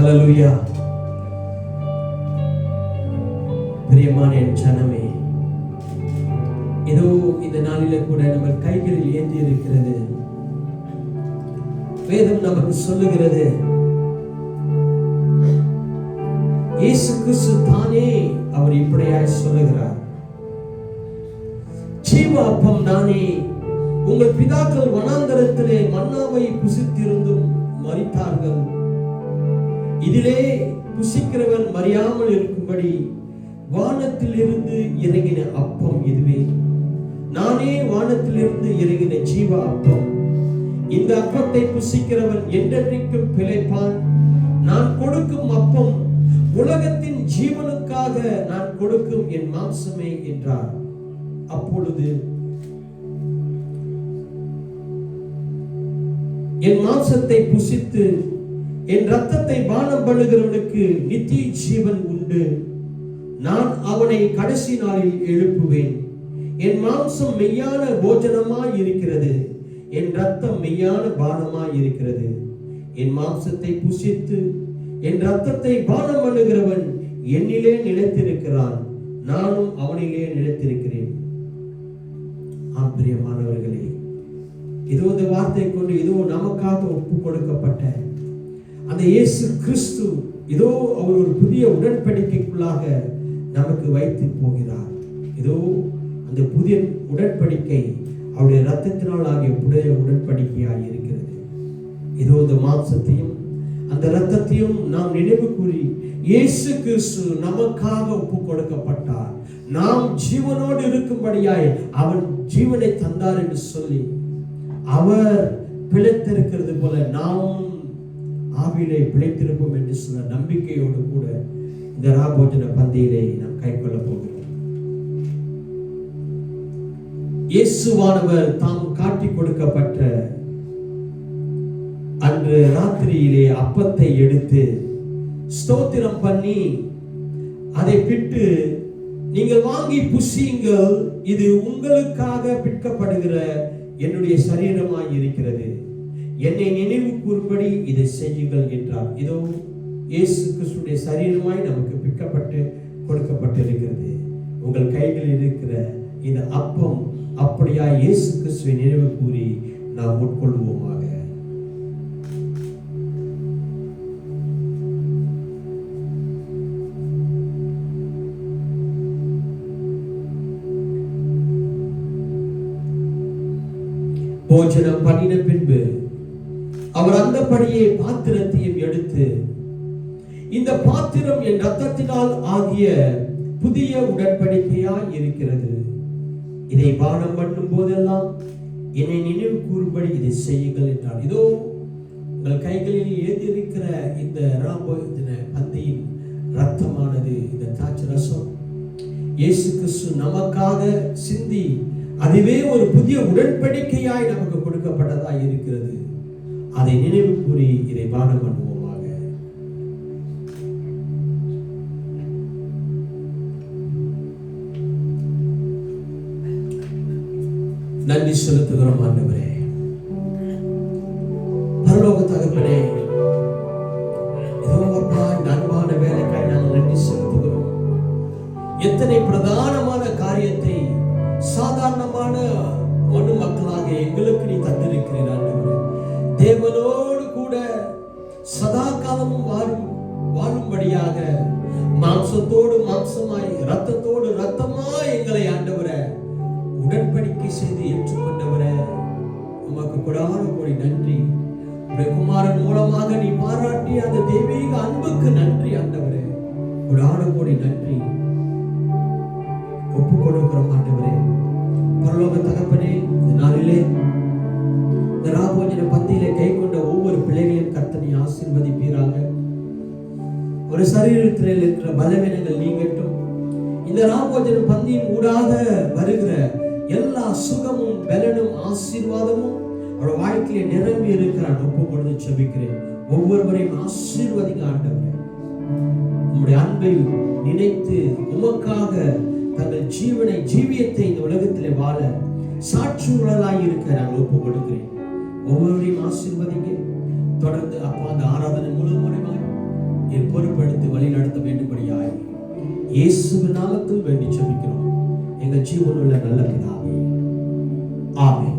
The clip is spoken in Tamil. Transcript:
ஹல்லேலூயா. பிரியமான என் ஜனமே, இதோ இந்த நாளில கூட நம்ம கைகளில் ஏந்தி இருக்கிறது வேதம் நமக்கு சொல்லுகிறது, இயேசு கிறிஸ்து தானே அவர் இப்படியாய் சொல்லுகிறார், ஜீவ அப்பம் நானே. உங்கள் பிதாக்கள் வனாந்தரத்திலே மன்னாவை புசித்திருந்தும் மரித்தார்கள். இதிலே புசிக்கிறவன் மறியாமல் இருக்கும்படி வானத்தில் இருந்து இறங்கின அப்பம் இதுவே. நானே வானத்தில் இருந்து இறங்கின ஜீவ அப்பம். இந்த அப்பத்தை புசிக்கிறவன் என்றென்றைக்கும் பிழைப்பான். நான் கொடுக்கும் அப்பம் உலகத்தின் ஜீவனுக்காக நான் கொடுக்கும் என் மாம்சமே என்றார். அப்பொழுது என் மாம்சத்தை புசித்து என் ரத்தத்தை பானம் பண்ணுகிறவனுக்கு நித்திய ஜீவன் உண்டு. நான் அவனை கடைசி நாளில் எழுப்புவேன். என் மாம்சம் மெய்யான போஜனமாய் இருக்கிறது, என் ரத்தம் மெய்யான பானமாய் இருக்கிறது. என் மாம்சத்தை புசித்து என் ரத்தத்தை பானம் பண்ணுகிறவன் என்னிலே நிலைத்திருக்கிறான், நானும் அவனிலே நிலைத்திருக்கிறேன். ஆம் பிரியமானவர்களே, இதோ இந்த வார்த்தை கொண்டு இதோ நமக்காக ஒப்பு கொடுக்கப்பட்ட அந்த இயேசு கிறிஸ்து இதோ அவர் ஒரு புதிய உடன்படிக்கைக்குள்ளாக நமக்கு வைத்து போகிறார். இதோ அந்த புதிய உடன்படிக்கை அவருடைய இரத்தத்தினால் ஆகிய புதிய உடன்படிக்கையாக இருக்கிறது. இதோ இந்த மாம்சத்தையும் அந்த இரத்தத்தையும் நாம் நினைவு கூறி, இயேசு கிறிஸ்து நமக்காக ஒப்பு கொடுக்கப்பட்டார், நாம் ஜீவனோடு இருக்கும்படியாய் அவன் ஜீவனை தந்தார் என்று சொல்லி, அவர் பிழைத்திருக்கிறது போல நாம் ஆவியிலே பிழைத்திருப்போம் என்று சொன்ன நம்பிக்கையோடு கூட இந்த ராபோஜன பந்தியிலே நாம் கைக்கொள்ள போகிறோம். இயேசுவானவர் தாம் காட்டி கொடுக்கப்பட்ட அன்று ராத்திரியிலே அப்பத்தை எடுத்து ஸ்தோத்திரம் பண்ணி அதை பிட்டு, நீங்கள் வாங்கி புசியுங்கள், இது உங்களுக்காக பிற்கப்படுகிற என்னுடைய சரீரமாய் இருக்கிறது, என்னை நினைவு கூறும்படி இதை செய்யுங்கள் என்றார். இதோ இயேசு கிறிஸ்துடைய சரீரமாய் நமக்கு பிற்கப்பட்டு கொடுக்கப்பட்டிருக்கிறது. உங்கள் கைகளில் இருக்கிற இந்த அப்பம் அப்படியா இயேசு கிறிஸ்துவை நினைவு கூறி நாம் உட்கொள்வோமாக. போஜனம் பண்ணின பின்பு அவர் அந்தபடியே பாத்திரத்தையும் எடுத்து, இந்த பாத்திரம் என் ரத்தத்தினால் ஆகிய புதிய உடன்படிக்கையாய் இருக்கிறது, இதை பானம் பண்ணும் போதெல்லாம் என்னை நினைவு கூறும்படி இதை செய்யுங்கள் என்றார். இதோ உங்கள் கைகளில் ஏந்திருக்கிற இந்த ராபோஜன பந்தியின் ரத்தமானது, இந்த திராட்சை ரசம் இயேசு கிறிஸ்து நமக்காக சிந்தி அதுவே ஒரு புதிய உடன்படிக்கையாய் நமக்கு கொடுக்கப்பட்டதாய் இருக்கிறது. அதை நினைவு கூறி இதை பானம் பண்ணுவோமாக. நன்றி செலுத்துகிறோம் ஆண்டவரே, பரலோக தகப்பனே. அன்பான வேலைக்காய் நாங்கள் நன்றி செலுத்துகிறோம். எத்தனை பிரதானமான காரியத்தை சாதாரணமான மனு மக்களாக எங்களுக்கு நீ தந்திருக்கிறீர் ஆண்டவரே. தேவனோடு கூட சதா காலமும் வாழும்படியாக மாம்சத்தோடு மாம்சமாய் ரத்தத்தோடு ரத்தமாய் எங்களை ஆண்டவரே உடன்படிக்கை செய்து ஏற்றுக்கொண்டவரே, உமக்கு கொடான கோடி நன்றி. உடைய குமாரன் மூலமாக நீ பாராட்டிய அந்த தெய்வீக அன்புக்கு நன்றி ஆண்டவரே, கொடான கோடி நன்றி. ஒப்பு கொடுக்கிறோம் ஆண்டவரே. பரலோக தகப்பனே, இந்த நாளிலே இந்த ராபோஜன பந்தியிலே கை கொண்ட ஒவ்வொரு பிள்ளைகளையும் கர்த்தனை ஆசீர்வதிப்பீராக. ஒரு சரீரத்தில் இருக்கிற பலவீனங்கள் நீங்கட்டும். இந்த ராபோஜன பந்தியின் ஊடாக வருகிற எல்லா சுகமும் பலனும் ஆசீர்வாதமும் அவருடைய வாழ்க்கையை நிரம்பி இருக்கிறான். ஒப்பு கொடுத்து செபிக்கிறேன். ஒவ்வொருவரையும் ஆசீர்வதிங்க ஆண்டவரே. உம்முடைய அன்பை நினைத்து உமக்காக தங்கள் ஜீவியத்தை இந்த உலகத்திலே வாழ சாட்சியுள்ளதாய் இருக்க நான் ஒப்பு கொடுக்கிறேன். ஒவ்வொருவரையும் ஆசீர்வதிங்க. தொடர்ந்து அப்பா அந்த ஆராதனை முழுவதுமாய் என் பொறுப்படுத்தி வழி நடத்த வேண்டும்படியாய் இயேசுவின் நாமத்தில் வேண்டி ஜெபிக்கிறோம் எங்கள் ஜீவனுள்ள நல்ல பிதாவே. ஆமென்.